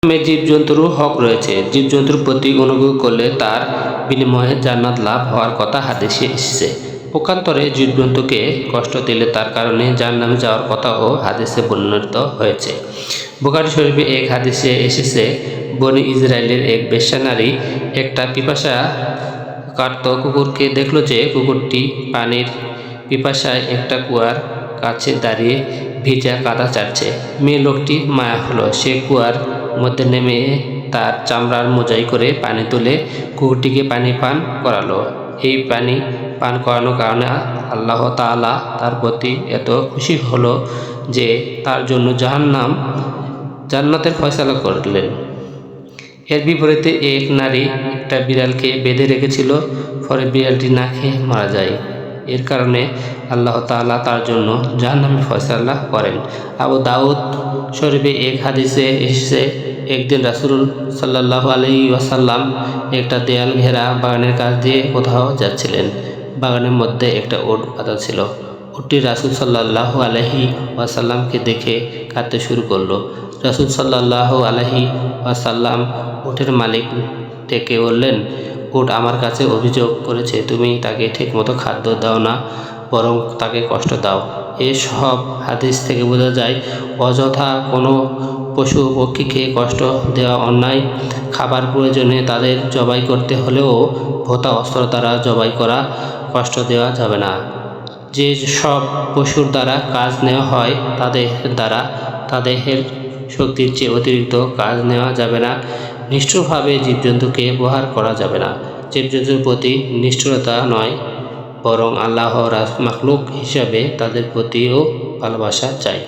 জীবজন্তুরও হক রয়েছে। জীবজন্তুর প্রতি অনুগ্রহ করলে তার বিনিময়ে জান্নাত লাভ হওয়ার কথা হাদিসে এসেছে। পক্ষান্তরে জীবজন্তুকে কষ্ট দিলে তার কারণে জাহান্নামে যাওয়ার কথাও হাদিসে বর্ণিত হয়েছে। বুখারী শরীফে এক হাদিসে এসেছে, বনী ইসরায়েলের এক বেশ্যা নারী একটা পিপাসা কার্ত কুকুরকে দেখল যে কুকুরটি পানির পিপাসায় একটা কুয়ার কাছে দাঁড়িয়ে ভিজা কাদা চাটছে। মেয়ে লোকটির মায়া হলো, সে কুয়ার মধ্যে নেমে তার চামড়ার মোজাই করে পানি তুলে কুকুরটিকে পানি পান করালো। এই পানি পান করানোর কারণে আল্লাহ তাআলা তার প্রতি এত খুশি হলো যে তার জন্য জান্নাতের ফয়সালা করলেন। এর বিপরীতে এক নারী একটা বিড়ালকে বেঁধে রেখেছিল, পরে বিড়ালটি না খেয়ে মারা যায়। এর কারণে আল্লাহ তাআলা তার জন্য জাহান্নামের ফয়সালা করেন। আবু দাউদ শরীফে এক হাদিসে এসেছে, একদিন রাসূল সাল্লাল্লাহু আলাইহি ওয়াসাল্লাম একটা দেয়াল ঘেরা বাগানের কাছ দিয়ে কোথাও যাচ্ছিলেন। বাগানের মধ্যে একটা উট বাঁধা ছিল। উটটি রাসূল সাল্লাল্লাহু আলাইহি ওয়াসাল্লামকে দেখে কাঁদতে শুরু করলো। রাসূল সাল্লাল্লাহু আলাইহি ওয়াসাল্লাম উটের মালিক ডেকে বললেন, উট আমার কাছে অভিযোগ করেছে তুমি তাকে ঠিকমতো খাদ্য দাও না, বরং তাকে কষ্ট দাও। এসব হাদিস থেকে বোঝা যায় অযথা কোনো পশু পক্ষীকে কষ্ট দেওয়া অন্যায়। খাবার প্রয়োজনে তাদের জবাই করতে হলেও ভোঁতা অস্ত্র দ্বারা জবাই করা কষ্ট দেওয়া যাবে না। যে সব পশুর দ্বারা কাজ নেওয়া হয় তাদের শক্তির চেয়ে অতিরিক্ত কাজ নেওয়া যাবে না। নিষ্ঠুরভাবে জীবজন্তুকে প্রহার করা যাবে না। জীবজন্তুর প্রতি নিষ্ঠুরতা নয়, বরং আল্লাহর মাখলুক হিসাবে তাদের প্রতিও ভালোবাসা চাই।